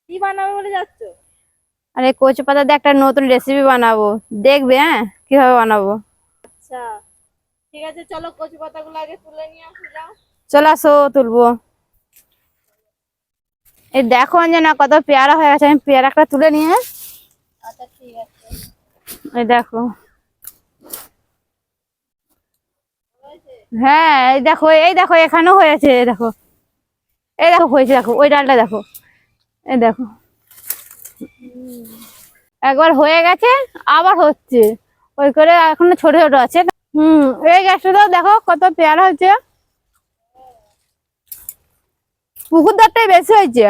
কি বানাবে বলে যাচ্ছ? আরে কচু পাতা দিয়ে একটা নতুন রেসিপি বানাবো, দেখবে? হ্যাঁ, কিভাবে বানাবো। আচ্ছা, ঠিক আছে, চলো কচু পাতাগুলো আগে তুলে নিয়ে আসি, যাও। চলে আসো, তুলবো। এই দেখো অঞ্জনা, কত পেয়ারা হয়ে গেছে। আমি পেয়ারাটা তুলে নিয়ে, আচ্ছা, ঠিক আছে। এই দেখো। হয়েছে? হ্যাঁ, এই দেখো, এই দেখো, এখানেও হয়েছে। এই দেখো, এই দেখো হয়েছে, দেখো ওই ডালটা দেখো। এই দেখো, একবার হয়ে গেছে, আবার হচ্ছে। ওই করে এখনো ছোট ছোট আছে। হুম। এই গাছটা দেখো কত পেয়ারা হয়েছে। পুকুর ধারটাই বেশি হয়েছে।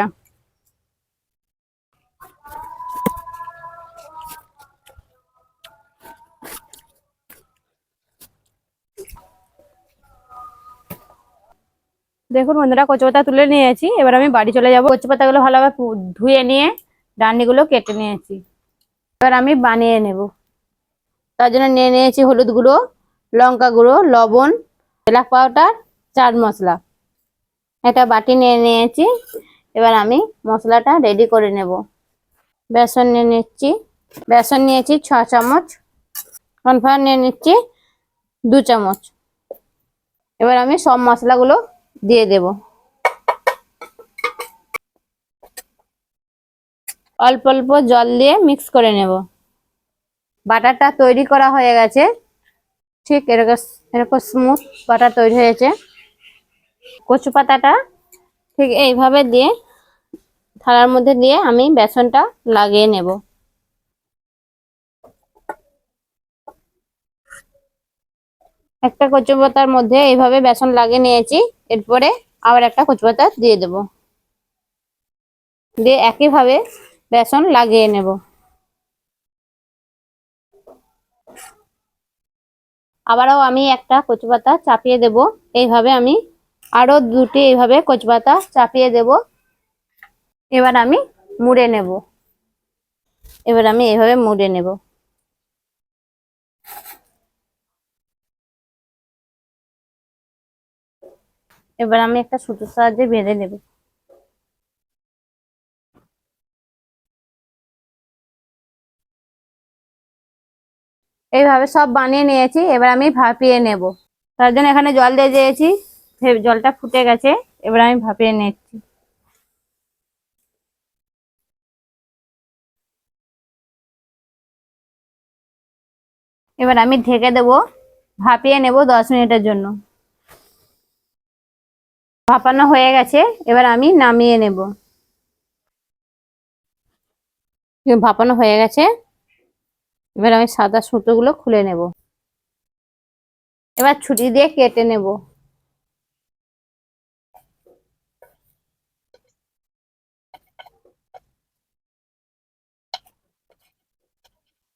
দেখুন বন্ধুরা, কচু পাতা তুলে নিয়েছি। এবার আমি বাড়ি চলে যাবো। কচু পাতাগুলো ভালোভাবে ধুয়ে নিয়ে ডান্ডিগুলো কেটে নিয়েছি। এবার আমি বানিয়ে নেব। তার জন্য নিয়ে নিয়েছি হলুদ গুঁড়ো, লঙ্কা গুঁড়ো, লবণ, এলাচ পাউডার, চাট মশলা। একটা বাটি নিয়ে নিয়েছি। এবার আমি মশলাটা রেডি করে নেব। বেসন নিয়ে নিচ্ছি। বেসন নিয়েছি 6 চামচ। কর্নফ্লাওয়ার নিয়ে নিচ্ছি 2 চামচ। এবার আমি সব মশলাগুলো দিয়ে দেব। অল্প অল্প জল দিয়ে মিক্স করে নেব। বাটারটা তৈরি করা হয়ে গেছে। ঠিক এরকম এরকম স্মুথ বাটার তৈরি হয়েছে। কচু পাতাটা ঠিক এইভাবে দিয়ে থালার মধ্যে দিয়ে আমি বেসনটা লাগিয়ে নেব। একটা কচু পাতার মধ্যে এইভাবে বেসন লাগিয়ে নিয়েছি। এরপরে আবার একটা কচু পাতা দিয়ে দেব, দিয়ে একইভাবে বেসন লাগিয়ে নেব। আবারও আমি একটা কচু পাতা চাপিয়ে দেব। এইভাবে আমি আরো দুটি এইভাবে কচু পাতা চাপিয়ে দেব। এবার আমি মুড়ে নেব। এবার আমি এইভাবে মুড়ে নেব। এবার আমি একটা সুতোর সাহায্যে বেঁধে নেব। এইভাবে সব বানিয়ে নিয়েছি। এবার আমি ভাপিয়ে নেব। তার জন্য এখানে জল দিয়ে দিয়েছি। জলটা ফুটে গেছে। এবার আমি ভাপিয়ে নিচ্ছি। এবার আমি ঢেকে দেব। ভাপিয়ে নেব 10 মিনিটের জন্য। ভাপানো হয়ে গেছে। এবার আমি নামিয়ে নেব। ভাপানো হয়ে গেছে। এবার আমি সাদা সুতোগুলো খুলে নেব। এবার ছুরি দিয়ে কেটে নেব।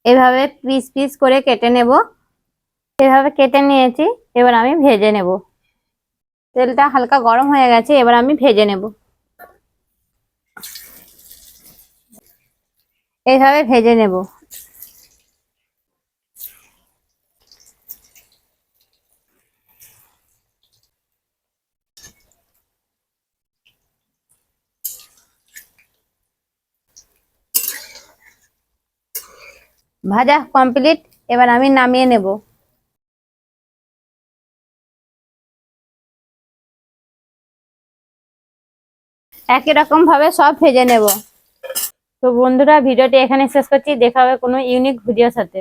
এভাবে পিস পিস করে কেটে নেব। এভাবে কেটে নিয়েছি। এবার আমি ভেজে নেব। তেলটা হালকা গরম হয়ে গেছে। এবার আমি ভেজে নেব। এইভাবে ভেজে নেব। ভাজা কমপ্লিট। এবার আমি নামিয়ে নেব। একই রকম ভাবে সব ভেজে নেব। তো বন্ধুরা, ভিডিওটি এখানে শেষ করছি। দেখা হবে কোনো ইউনিক ভিডিওর সাথে।